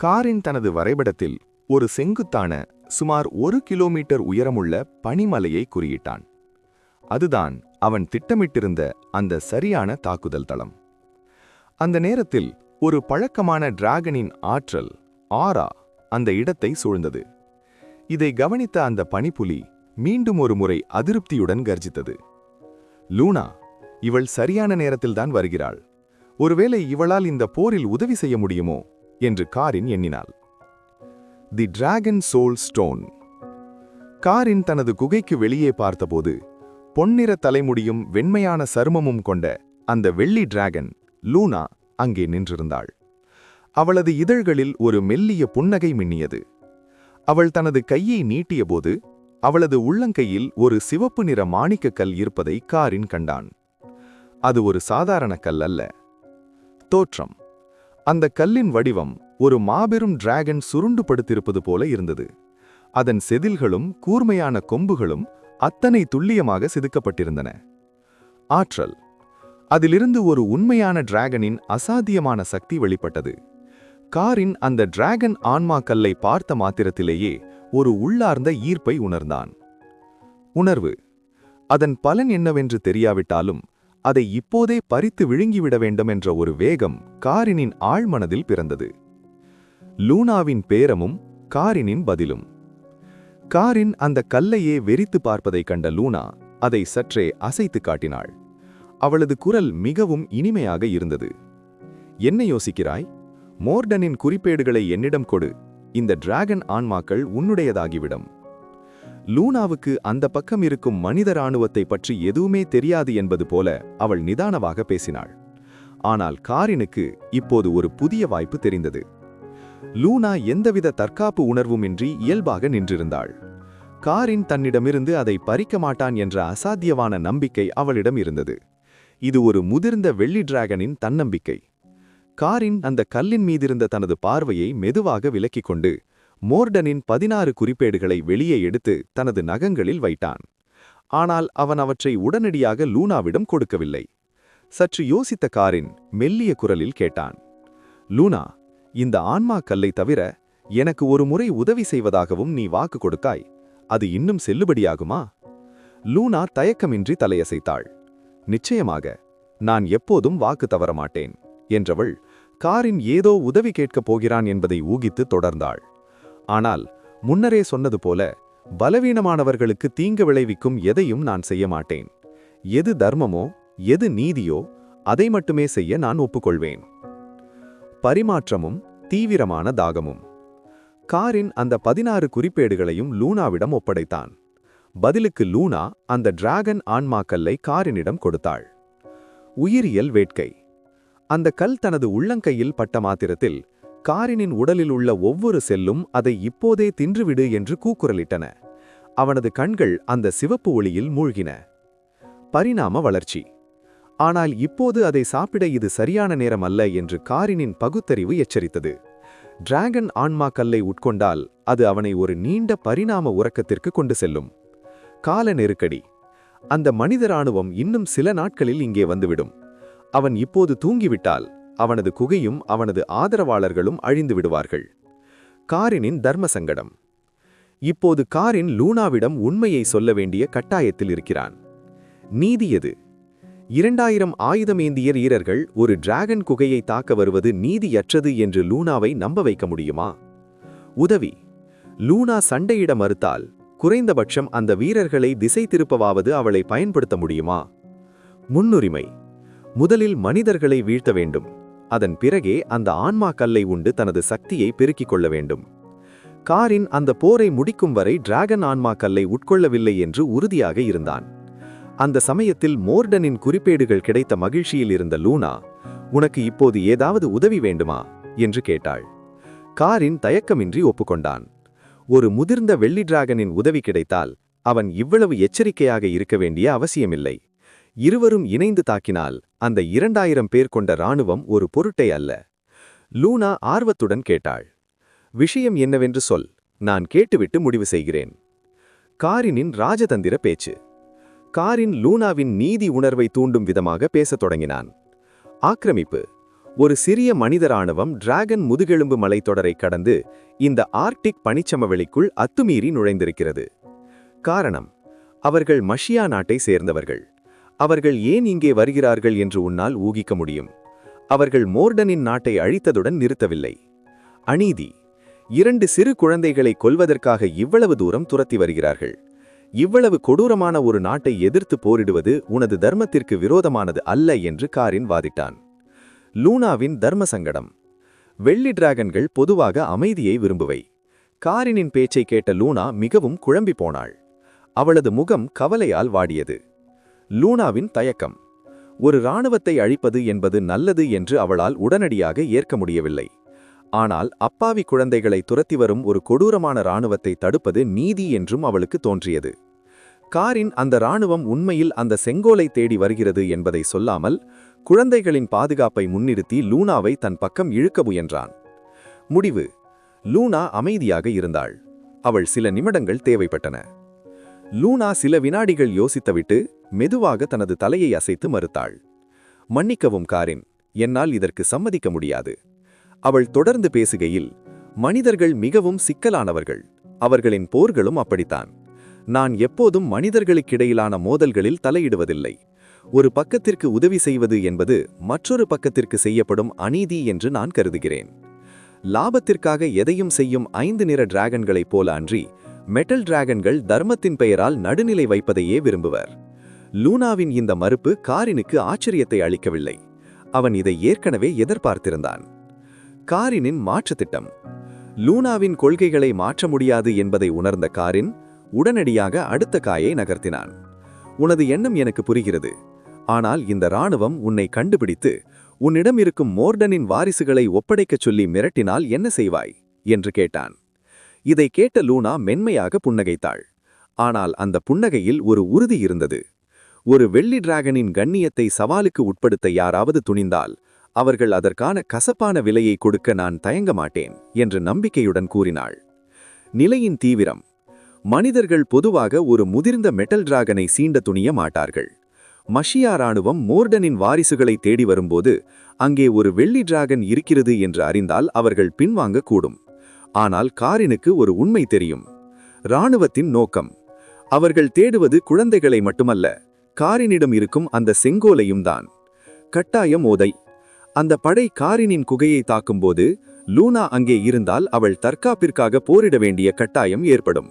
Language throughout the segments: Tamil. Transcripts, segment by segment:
காரின் தனது வரைபடத்தில் ஒரு செங்குத்தான சுமார் 1 கிலோமீட்டர் உயரமுள்ள பனிமலையை குறியிட்டான். அதுதான் அவன் திட்டமிட்டிருந்த அந்த சரியான தாக்குதல் தளம். அந்த நேரத்தில் ஒரு பழக்கமான டிராகனின் ஆற்றல் ஆரா அந்த இடத்தை சூழ்ந்தது. இதை கவனித்த அந்த பனிப்புலி மீண்டும் ஒரு முறை அதிருப்தியுடன் கர்ஜித்தது. லூனா, இவள் சரியான நேரத்தில்தான் வருகிறாள். ஒருவேளை இவளால் இந்த போரில் உதவி செய்ய முடியுமோ என்று காரின் எண்ணினாள். தி டிராகன் சோல் ஸ்டோன். காரின் தனது குகைக்கு வெளியே பார்த்தபோது பொன்னிற தலைமுடியும் வெண்மையான சருமமும் கொண்ட அந்த வெள்ளி டிராகன் லூனா அங்கே நின்றிருந்தாள். அவளது இதழ்களில் ஒரு மெல்லிய புன்னகை மின்னியது. அவள் தனது கையை நீட்டியபோது அவளது உள்ளங்கையில் ஒரு சிவப்பு நிற மாணிக்கக் கல் இருப்பதை காரின் கண்டான். அது ஒரு சாதாரண கல் அல்ல. தோற்றம். அந்த கல்லின் வடிவம் ஒரு மாபெரும் டிராகன் சுருண்டு படுத்திருப்பது போல இருந்தது. அதன் செதில்களும் கூர்மையான கொம்புகளும் அத்தனை துல்லியமாக செதுக்கப்பட்டிருந்தன. ஆற்றல். அதிலிருந்து ஒரு உண்மையான டிராகனின் அசாத்தியமான சக்தி வெளிப்பட்டது. காரின் அந்த டிராகன் ஆன்மா கல்லை பார்த்த மாத்திரத்திலேயே ஒரு உள்ளார்ந்த ஈர்ப்பை உணர்ந்தான். உணர்வு. அதன் பலன் என்னவென்று தெரியாவிட்டாலும் அதை இப்போதே பறித்து விழுங்கிவிட வேண்டும் என்ற ஒரு வேகம் காரினின் ஆழ்மனதில் பிறந்தது. லூனாவின் பேரமும் காரினின் பதிலும். காரின் அந்த கல்லையே வெறித்து பார்ப்பதைக் கண்ட லூனா அதை சற்றே அசைத்து காட்டினாள். அவளது குரல் மிகவும் இனிமையாக இருந்தது. என்ன யோசிக்கிறாய்? மோர்டனின் குறிப்பேடுகளை என்னிடம் கொடு. இந்த டிராகன் ஆன்மாக்கள் உன்னுடையதாகிவிடும். லூனாவுக்கு அந்த பக்கம் இருக்கும் மனித இராணுவத்தை பற்றி எதுவுமே தெரியாது என்பது போல அவள் நிதானமாக பேசினாள். ஆனால் காரினுக்கு இப்போது ஒரு புதிய வாய்ப்பு தெரிந்தது. லூனா எந்தவித தற்காப்பு உணர்வுமின்றி இயல்பாக நின்றிருந்தாள். காரின் தன்னிடமிருந்து அதை பறிக்க மாட்டான் என்ற அசாத்தியமான நம்பிக்கை அவளிடம் இருந்தது. இது ஒரு முதிர்ந்த வெள்ளி டிராகனின் தன்னம்பிக்கை. காரின் அந்த கல்லின் மீதிருந்த தனது பார்வையை மெதுவாக விலக்கிக் கொண்டு மோர்டனின் 16 குறிப்பேடுகளை வெளியே எடுத்து தனது நகங்களில் வைத்தான். ஆனால் அவன் அவற்றை உடனடியாக லூனாவிடம் கொடுக்கவில்லை. சற்று யோசித்த காரின் மெல்லிய குரலில் கேட்டான். லூனா, இந்த ஆன்மா கல்லை தவிர எனக்கு ஒரு முறை உதவி செய்வதாகவும் நீ வாக்கு கொடுத்தாய். அது இன்னும் செல்லுபடியாகுமா? லூனா தயக்கமின்றி தலையசைத்தாள். நிச்சயமாக, நான் எப்போதும் வாக்கு தவறமாட்டேன் என்றவள் காரின் ஏதோ உதவி கேட்கப் போகிறான் என்பதை ஊகித்து தொடர்ந்தாள். ஆனால் முன்னரே சொன்னது போல பலவீனமானவர்களுக்கு தீங்கு விளைவிக்கும் எதையும் நான் செய்ய மாட்டேன். எது தர்மமோ எது நீதியோ அதை மட்டுமே செய்ய நான் ஒப்புக்கொள்வேன். பரிமாற்றமும் தீவிரமான தாகமும். காரின் அந்த 16 குறிப்பேடுகளையும் லூனாவிடம் ஒப்படைத்தான். பதிலுக்கு லூனா அந்த டிராகன் ஆன்மாக்கல்லை காரினிடம் கொடுத்தாள். உயிரியல் வேட்கை. அந்த கல் தனது உள்ளங்கையில் பட்ட மாத்திரத்தில் காரினின் உடலில் உள்ள ஒவ்வொரு செல்லும் அதை இப்போதே தின்றுவிடு என்று கூக்குரலிட்டன. அவனது கண்கள் அந்த சிவப்பு ஒளியில் மூழ்கின. பரிணாம வளர்ச்சி. ஆனால் இப்போது அதை சாப்பிட இது சரியான நேரம் அல்ல என்று காரினின் பகுத்தறிவு எச்சரித்தது. டிராகன் ஆன்மா கல்லை உட்கொண்டால் அது அவனை ஒரு நீண்ட பரிணாம உறக்கத்திற்கு கொண்டு செல்லும். கால நெருக்கடி. அந்த மனித இராணுவம் இன்னும் சில நாட்களில் இங்கே வந்துவிடும். அவன் இப்போது தூங்கிவிட்டால் அவனது குகையும் அவனது ஆதரவாளர்களும் அழிந்து விடுவார்கள். காரினின் தர்ம சங்கடம். இப்போது காரின் லூனாவிடம் உண்மையை சொல்ல வேண்டிய கட்டாயத்தில் இருக்கிறான். நீதி எது? 2000 ஆயுதமேந்திய வீரர்கள் ஒரு டிராகன் குகையை தாக்க வருவது நீதியற்றது என்று லூனாவை நம்ப வைக்க முடியுமா? உதவி. லூனா சண்டையிட மறுத்தால் குறைந்தபட்சம் அந்த வீரர்களை திசை திருப்பவாவது அவளை பயன்படுத்த முடியுமா? முன்னுரிமை. முதலில் மனிதர்களை வீழ்த்த வேண்டும். அதன் பிறகே அந்த ஆன்மா கல்லை உண்டு தனது சக்தியை பெருக்கிக் கொள்ள வேண்டும். காரின் அந்த போரை முடிக்கும் வரை டிராகன் ஆன்மா கல்லை உட்கொள்ளவில்லை என்று உறுதியாக இருந்தான். அந்த சமயத்தில் மோர்டனின் குறிப்பேடுகள் கிடைத்த மகிழ்ச்சியில் இருந்த லூனா, உனக்கு இப்போது ஏதாவது உதவி வேண்டுமா என்று கேட்டாள். காரின் தயக்கமின்றி ஒப்புக்கொண்டான். ஒரு முதிர்ந்த வெள்ளி டிராகனின் உதவி கிடைத்தால் அவன் இவ்வளவு எச்சரிக்கையாக இருக்க வேண்டிய அவசியமில்லை. இருவரும் இணைந்து தாக்கினால் அந்த 2000 பேர் கொண்ட இராணுவம் ஒரு பொருட்டை அல்ல. லூனா ஆர்வத்துடன் கேட்டாள். விஷயம் என்னவென்று சொல், நான் கேட்டுவிட்டு முடிவு செய்கிறேன். காரினின் ராஜதந்திர பேச்சு. காரின் லூனாவின் நீதி உணர்வை தூண்டும் விதமாக பேசத் தொடங்கினான். ஆக்கிரமிப்பு. ஒரு சிறிய மனித ராணுவம் டிராகன் முதுகெலும்பு மலைத்தொடரை கடந்து இந்த ஆர்க்டிக் பனிச்சமவெளிக்குள் அத்துமீறி நுழைந்திருக்கிறது. காரணம், அவர்கள் மஷியா நாட்டை சேர்ந்தவர்கள். அவர்கள் ஏன் இங்கே வருகிறார்கள் என்று உன்னால் ஊகிக்க முடியும். அவர்கள் மோர்டனின் நாட்டை அழித்ததுடன் நிறுத்தவில்லை. அநீதி. 2 சிறு குழந்தைகளை கொல்வதற்காக இவ்வளவு தூரம் துரத்தி வருகிறார்கள். இவ்வளவு கொடூரமான ஒரு நாட்டை எதிர்த்து போரிடுவது உனது தர்மத்திற்கு விரோதமானது அல்ல என்று காரின் வாதிட்டான். லூனாவின் தர்ம சங்கடம். வெள்ளி டிராகன்கள் பொதுவாக அமைதியை விரும்புவை. காரினின் பேச்சை கேட்ட லூனா மிகவும் குழம்பி போனாள். அவளது முகம் கவலையால் வாடியது. லூனாவின் தயக்கம். ஒரு இராணுவத்தை அழிப்பது என்பது நல்லது என்று அவளால் உடனடியாக ஏற்க முடியவில்லை. ஆனால் அப்பாவி குழந்தைகளை துரத்தி வரும் ஒரு கொடூரமான இராணுவத்தை தடுப்பது நீதி என்றும் அவளுக்கு தோன்றியது. காரின் அந்த இராணுவம் உண்மையில் அந்த செங்கோலை தேடி வருகிறது என்பதை சொல்லாமல் குழந்தைகளின் பாதுகாப்பை முன்னிறுத்தி லூனாவை தன் பக்கம் இழுக்க முயன்றான். முடிவு. லூனா அமைதியாக இருந்தாள். அவள் சில நிமிடங்கள் தேவைப்பட்டன. லூனா சில வினாடிகள் யோசித்துவிட்டு மெதுவாக தனது தலையை அசைத்து மறுத்தாள். மன்னிக்கவும் காரின், என்னால் இதற்கு சம்மதிக்க முடியாது. அவள் தொடர்ந்து பேசுகையில், மனிதர்கள் மிகவும் சிக்கலானவர்கள். அவர்களின் போர்களும் அப்படித்தான். நான் எப்போதும் மனிதர்களுக்கிடையிலான மோதல்களில் தலையிடுவதில்லை. ஒரு பக்கத்திற்கு உதவி செய்வது என்பது மற்றொரு பக்கத்திற்கு செய்யப்படும் அநீதி என்று நான் கருதுகிறேன். லாபத்திற்காக எதையும் செய்யும் 5 நிற டிராகன்களைப் போல அன்றி, மெட்டல் டிராகன்கள் தர்மத்தின் பெயரால் நடுநிலை வைப்பதையே விரும்புவர். லூனாவின் இந்த மறுப்பு காரினுக்கு ஆச்சரியத்தை அளிக்கவில்லை. அவன் இதை ஏற்கனவே எதிர்பார்த்திருந்தான். காரினின் மாற்று திட்டம். லூனாவின் கொள்கைகளை மாற்ற முடியாது என்பதை உணர்ந்த காரின் உடனடியாக அடுத்த காயை நகர்த்தினான். உனது எண்ணம் எனக்கு புரிகிறது. ஆனால் இந்த இராணுவம் உன்னை கண்டுபிடித்து உன்னிடம் இருக்கும் மோர்டனின் வாரிசுகளை ஒப்படைக்கச் சொல்லி மிரட்டினால் என்ன செய்வாய் என்று கேட்டான். இதை கேட்ட லூனா மென்மையாக புன்னகைத்தாள். ஆனால் அந்த புன்னகையில் ஒரு உறுதி இருந்தது. ஒரு வெள்ளி டிராகனின் கண்ணியத்தை சவாலுக்கு உட்படுத்த யாராவது துணிந்தால் அவர்கள் அதற்கான கசப்பான விலையை கொடுக்க நான் தயங்க மாட்டேன் என்று நம்பிக்கையுடன் கூறினாள். நிலையின் தீவிரம். மனிதர்கள் பொதுவாக ஒரு முதிர்ந்த மெட்டல் டிராகனை சீண்ட துணிய மாட்டார்கள். மஷியா இராணுவம் மோர்டனின் வாரிசுகளை தேடி வரும்போது அங்கே ஒரு வெள்ளி டிராகன் இருக்கிறது என்று அறிந்தால் அவர்கள் பின்வாங்கக்கூடும். ஆனால் காரினுக்கு ஒரு உண்மை தெரியும். இராணுவத்தின் நோக்கம். அவர்கள் தேடுவது குழந்தைகளை மட்டுமல்ல, காரினிடம் இருக்கும் அந்த செங்கோலையும் தான். கட்டாயம் ஓதை. அந்த படை காரினின் குகையை தாக்கும்போது லூனா அங்கே இருந்தால் அவள் தற்காப்பிற்காக போரிட வேண்டிய கட்டாயம் ஏற்படும்.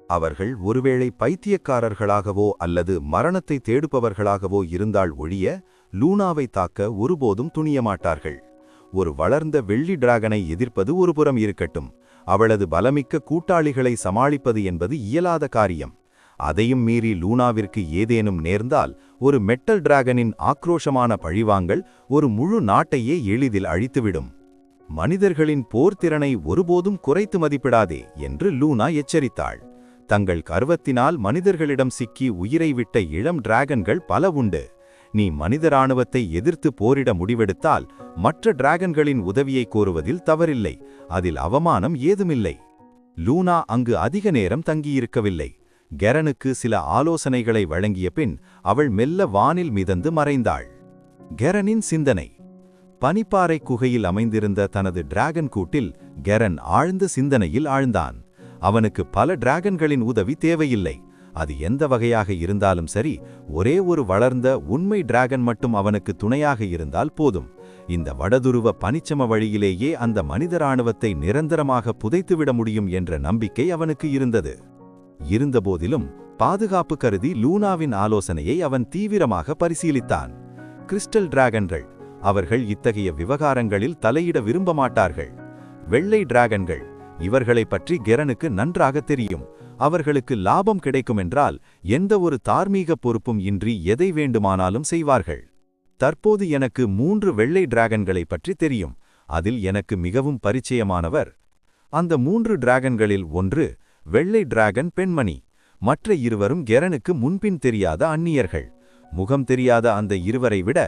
அவர்கள் ஒருவேளை பைத்தியக்காரர்களாகவோ அல்லது மரணத்தை தேடுபவர்களாகவோ இருந்தால் ஒழிய லூனாவை தாக்க ஒருபோதும் துணியமாட்டார்கள். ஒரு வளர்ந்த வெள்ளி டிராகனை எதிர்ப்பது ஒருபுறம் இருக்கட்டும், அவளது பலமிக்க கூட்டாளிகளை சமாளிப்பது என்பது இயலாத காரியம். அதையும் மீறி லூனாவிற்கு ஏதேனும் நேர்ந்தால் ஒரு மெட்டல் டிராகனின் ஆக்ரோஷமான பழிவாங்கல் ஒரு முழு நாட்டையே எளிதில் அழித்துவிடும். மனிதர்களின் போர்த்திறனை ஒருபோதும் குறைத்து மதிப்பிடாதே என்று லூனா எச்சரித்தாள். தங்கள் கர்வத்தினால் மனிதர்களிடம் சிக்கி உயிரை விட்ட இளம் டிராகன்கள் பல உண்டு. நீ மனித இராணுவத்தை எதிர்த்து போரிட முடிவெடுத்தால் மற்ற டிராகன்களின் உதவியை கோருவதில் தவறில்லை. அதில் அவமானம் ஏதுமில்லை. லூனா அங்கு அதிக நேரம் தங்கியிருக்கவில்லை. கெரனுக்கு சில ஆலோசனைகளை வழங்கிய பின் அவள் மெல்ல வானில் மிதந்து மறைந்தாள். கெரனின் சிந்தனை. பனிப்பாறை குகையில் அமைந்திருந்த தனது டிராகன் கூட்டில் கெரன் ஆழ்ந்த சிந்தனையில் ஆழ்ந்தான். அவனுக்கு பல டிராகன்களின் உதவி தேவையில்லை. அது எந்த வகையாக இருந்தாலும் சரி, ஒரே ஒரு வளர்ந்த உண்மை டிராகன் மட்டும் அவனுக்கு துணையாக இருந்தால் போதும். இந்த வடதுருவ பனிச்சம வழியிலேயே அந்த மனித இராணுவத்தை நிரந்தரமாக புதைத்துவிட முடியும் என்ற நம்பிக்கை அவனுக்கு இருந்தது. இருந்தபோதிலும் பாதுகாப்பு கருதி லூனாவின் ஆலோசனையை அவன் தீவிரமாக பரிசீலித்தான். கிறிஸ்டல் டிராகன்கள். அவர்கள் இத்தகைய விவகாரங்களில் தலையிட விரும்ப மாட்டார்கள். வெள்ளை டிராகன்கள். இவர்களை பற்றி கெரனுக்கு நன்றாக தெரியும். அவர்களுக்கு லாபம் கிடைக்குமென்றால் எந்த ஒரு தார்மீக பொறுப்பும் இன்றி எதை வேண்டுமானாலும் செய்வார்கள். தற்போது எனக்கு 3 வெள்ளை டிராகன்களை பற்றி தெரியும். அதில் எனக்கு மிகவும் பரிச்சயமானவர். அந்த 3 டிராகன்களில் ஒன்று வெள்ளை டிராகன் பெண்மணி. மற்ற இருவரும் கெரனுக்கு முன்பின் தெரியாத அந்நியர்கள். முகம் தெரியாத அந்த இருவரை விட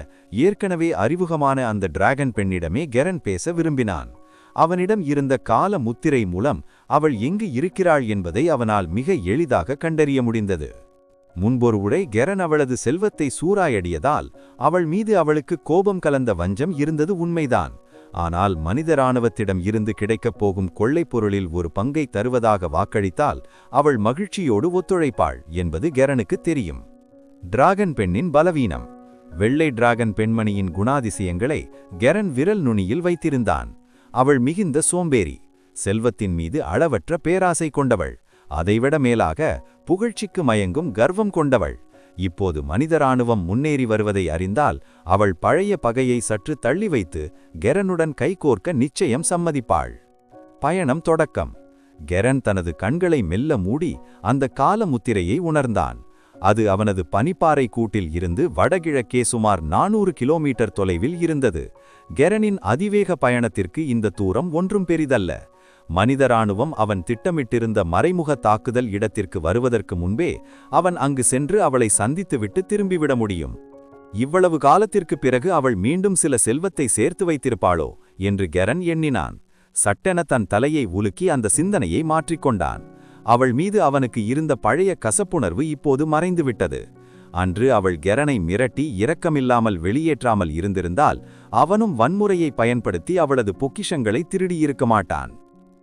ஏற்கனவே அறிமுகமான அந்த டிராகன் பெண்ணிடமே கெரன் பேச விரும்பினான். அவனிடம் இருந்த கால முத்திரை மூலம் அவள் எங்கு இருக்கிறாள் என்பதை அவனால் மிக எளிதாக கண்டறிய முடிந்தது. முன்பொரு உரை கெரன் அவளது செல்வத்தை சூறாயடியதால் அவள் மீது அவளுக்கு கோபம் கலந்த வஞ்சம் இருந்தது உண்மைதான். ஆனால் மனித இராணுவத்திடம் இருந்து கிடைக்கப் போகும் கொள்ளைப் பொருளில் ஒரு பங்கை தருவதாக வாக்களித்தால் அவள் மகிழ்ச்சியோடு ஒத்துழைப்பாள் என்பது கெரனுக்கு தெரியும். டிராகன் பெண்ணின் பலவீனம். வெள்ளை டிராகன் பெண்மணியின் குணாதிசயங்களை கெரன் விரல் நுனியில் வைத்திருந்தான். அவள் மிகுந்த சோம்பேறி, செல்வத்தின் மீது அளவற்ற பேராசை கொண்டவள், அதைவிட மேலாக புகழ்ச்சிக்கு மயங்கும் கர்வம் கொண்டவள். இப்போது மனித இராணுவம் முன்னேறி வருவதை அறிந்தால் அவள் பழைய பகையை சற்று தள்ளி வைத்து கெரனுடன் கைகோர்க்க நிச்சயம் சம்மதிப்பாள். பயணம் தொடக்கம். கெரன் தனது கண்களை மெல்ல மூடி அந்த கால முத்திரையை உணர்ந்தான். அது அவனது பனிப்பாறை கூட்டில் இருந்து வடகிழக்கே சுமார் 400 கிலோமீட்டர் தொலைவில் இருந்தது. கெரனின் அதிவேக பயணத்திற்கு இந்த தூரம் ஒன்றும் பெரிதல்ல. மனித இராணுவம் அவன் திட்டமிட்டிருந்த மறைமுக தாக்குதல் இடத்திற்கு வருவதற்கு முன்பே அவன் அங்கு சென்று அவளை சந்தித்துவிட்டு திரும்பிவிட முடியும். இவ்வளவு காலத்திற்கு பிறகு அவள் மீண்டும் சில செல்வத்தை சேர்த்து வைத்திருப்பாளோ என்று கெரன் எண்ணினான். சட்டென தன் தலையை உலுக்கி அந்த சிந்தனையை மாற்றிக்கொண்டான். அவள் மீது அவனுக்கு இருந்த பழைய கசப்புணர்வு இப்போது மறைந்துவிட்டது. அன்று அவள் கெரனை மிரட்டி இரக்கமில்லாமல் வெளியேற்றாமல் இருந்திருந்தால் அவனும் வன்முறையை பயன்படுத்தி அவளது பொக்கிஷங்களை திருடியிருக்க மாட்டான்.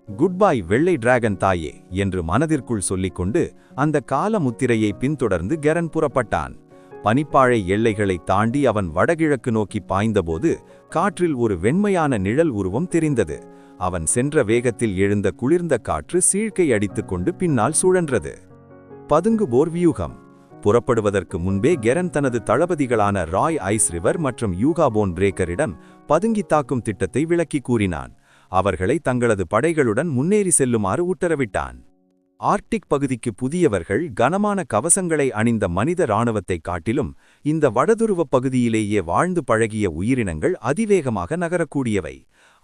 குட்பாய் வெள்ளை டிராகன் தாயே என்று மனதிற்குள் சொல்லிக்கொண்டு அந்த கால முத்திரையை பின்தொடர்ந்து கெரன் புறப்பட்டான். பனிப்பாழை எல்லைகளை தாண்டி அவன் வடகிழக்கு நோக்கி பாய்ந்தபோது காற்றில் ஒரு வெண்மையான நிழல் உருவம் தெரிந்தது. அவன் சென்ற வேகத்தில் எழுந்த குளிர்ந்த காற்று சீழ்க்கை அடித்துக்கொண்டு பின்னால் சுழன்றது. பதுங்குபோர் வியூகம். புறப்படுவதற்கு முன்பே கெரன் தனது தளபதிகளான ராய் ஐஸ் ரிவர் மற்றும் யூகாபோன் பிரேக்கரிடம் பதுங்கி தாக்கும் திட்டத்தை விளக்கி கூறினான். அவர்களை தங்களது படைகளுடன் முன்னேறி செல்லுமாறு உத்தரவிட்டான். ஆர்க்டிக் பகுதிக்கு புதியவர்கள் கனமான கவசங்களை அணிந்த மனித இராணுவத்தைக் காட்டிலும் இந்த வடதுருவப் பகுதியிலேயே வாழ்ந்து பழகிய உயிரினங்கள் அதிவேகமாக நகரக்கூடியவை.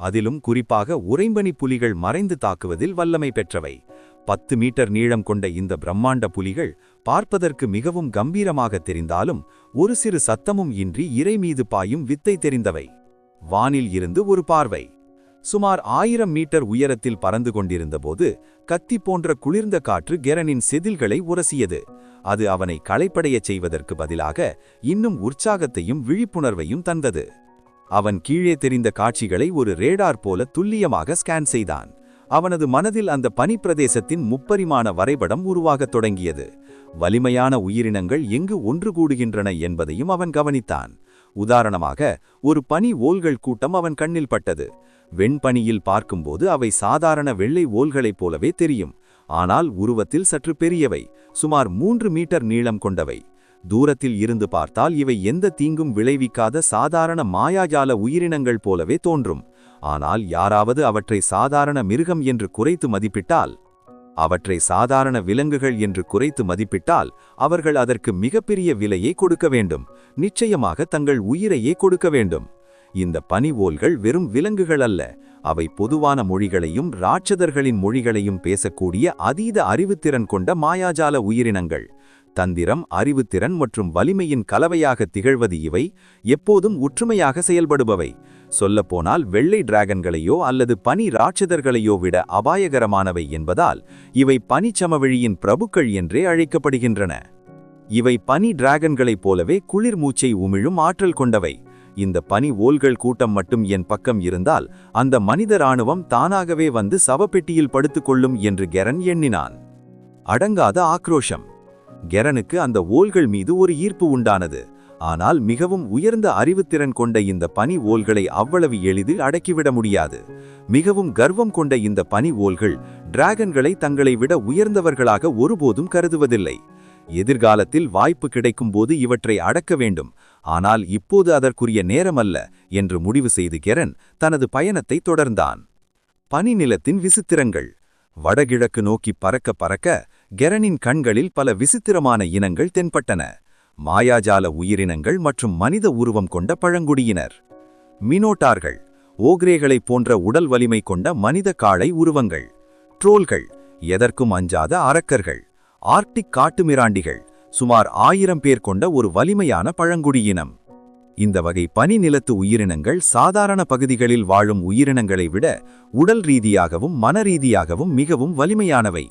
அதிலும் குறிப்பாக உறைம்பனி புலிகள் மறைந்து தாக்குவதில் வல்லமை பெற்றவை. 10 மீட்டர் நீளம் கொண்ட இந்த பிரம்மாண்ட புலிகள் பார்ப்பதற்கு மிகவும் கம்பீரமாக தெரிந்தாலும் ஒரு சிறு சத்தமும் இன்றி இரை மீது பாயும் வித்தை தெரிந்தவை. வானில் இருந்து ஒரு பார்வை. சுமார் 1000 மீட்டர் உயரத்தில் பறந்து கொண்டிருந்தபோது கத்தி போன்ற குளிர்ந்த காற்று கெரனின் செதில்களை உரசியது. அது அவனை களைப்படையச் செய்வதற்கு பதிலாக இன்னும் உற்சாகத்தையும் விழிப்புணர்வையும் தந்தது. அவன் கீழே தெரிந்த காட்சிகளை ஒரு ரேடார் போல துல்லியமாக ஸ்கேன் செய்தான். அவனது மனதில் அந்த பனிப்பிரதேசத்தின் முப்பரிமாண வரைபடம் உருவாகத் தொடங்கியது. வலிமையான உயிரினங்கள் எங்கு ஒன்று கூடுகின்றன என்பதையும் அவன் கவனித்தான். உதாரணமாக ஒரு பனி ஓல்கள் கூட்டம் அவன் கண்ணில் பட்டது. வெண்பனியில் பார்க்கும்போது அவை சாதாரண வெள்ளை ஓல்களைப் போலவே தெரியும். ஆனால் உருவத்தில் சற்று பெரியவை, சுமார் 3 மீட்டர் நீளம் கொண்டவை. தூரத்தில் இருந்து பார்த்தால் இவை எந்த தீங்கும் விளைவிக்காத சாதாரண மாயாஜால உயிரினங்கள் போலவே தோன்றும். ஆனால் யாராவது அவற்றை சாதாரண மிருகம் என்று குறைத்து மதிப்பிட்டால், அவற்றை சாதாரண விலங்குகள் என்று குறைத்து மதிப்பிட்டால் அவர்கள் அதற்கு மிகப்பெரிய விலையை கொடுக்க வேண்டும். நிச்சயமாக தங்கள் உயிரையே கொடுக்க வேண்டும். இந்த பனி ஓல்கள் வெறும் விலங்குகள் அல்ல. அவை பொதுவான மொழிகளையும் ராட்சதர்களின் மொழிகளையும் பேசக்கூடிய அதீத அறிவுத்திறன் கொண்ட மாயாஜால உயிரினங்கள். தந்திரம், அறிவுத்திறன் மற்றும் வலிமையின் கலவையாக திகழ்வது இவை. எப்போதும் ஒற்றுமையாக செயல்படுபவை. சொல்லப்போனால் வெள்ளை டிராகன்களையோ அல்லது பனி ராட்சதர்களையோ விட அபாயகரமானவை என்பதால் இவை பனிச்சமவெளியின் பிரபுக்கள் என்றே அழைக்கப்படுகின்றன. இவை பனி டிராகன்களைப் போலவே குளிர் மூச்சை உமிழும் ஆற்றல் கொண்டவை. இந்த பனி ஓல்கள் கூட்டம் மட்டும் என் பக்கம் இருந்தால் அந்த மனித இராணுவம் தானாகவே வந்து சவப்பெட்டியில் படுத்துக்கொள்ளும் என்று கெரன் எண்ணினான். அடங்காத ஆக்ரோஷம். கெரனுக்கு அந்த ஓல்கள் மீது ஒரு ஈர்ப்பு உண்டானது. ஆனால் மிகவும் உயர்ந்த அறிவுத்திறன் கொண்ட இந்த பனி ஓல்களை அவ்வளவு எளிதில் அடக்கிவிட முடியாது. மிகவும் கர்வம் கொண்ட இந்த பனி ஓல்கள் டிராகன்களை தங்களை விட உயர்ந்தவர்களாக ஒருபோதும் கருதுவதில்லை. எதிர்காலத்தில் வாய்ப்பு கிடைக்கும்போது இவற்றை அடக்க வேண்டும், ஆனால் இப்போது அதற்குரிய நேரமல்ல என்று முடிவு செய்து கெரன் தனது பயணத்தை தொடர்ந்தான். பனிநிலத்தின் விசித்திரங்கள். வடகிழக்கு நோக்கி பறக்க பறக்க கெரனின் கண்களில் பல விசித்திரமான இனங்கள் தென்பட்டன. மாயாஜால உயிரினங்கள் மற்றும் மனித உருவம் கொண்ட பழங்குடியினர். மினோட்டார்கள், ஓக்ரேகளைப் போன்ற உடல் வலிமை கொண்ட மனித காளை உருவங்கள். ட்ரோல்கள், எதற்கும் அஞ்சாத அரக்கர்கள். ஆர்க்டிக் காட்டுமிராண்டிகள், சுமார் 1000 பேர் கொண்ட ஒரு வலிமையான பழங்குடியினம். இந்த வகை பனி நிலத்து உயிரினங்கள் சாதாரண பகுதிகளில் வாழும் உயிரினங்களை விட உடல் ரீதியாகவும் மன ரீதியாகவும் மிகவும் வலிமையானவை.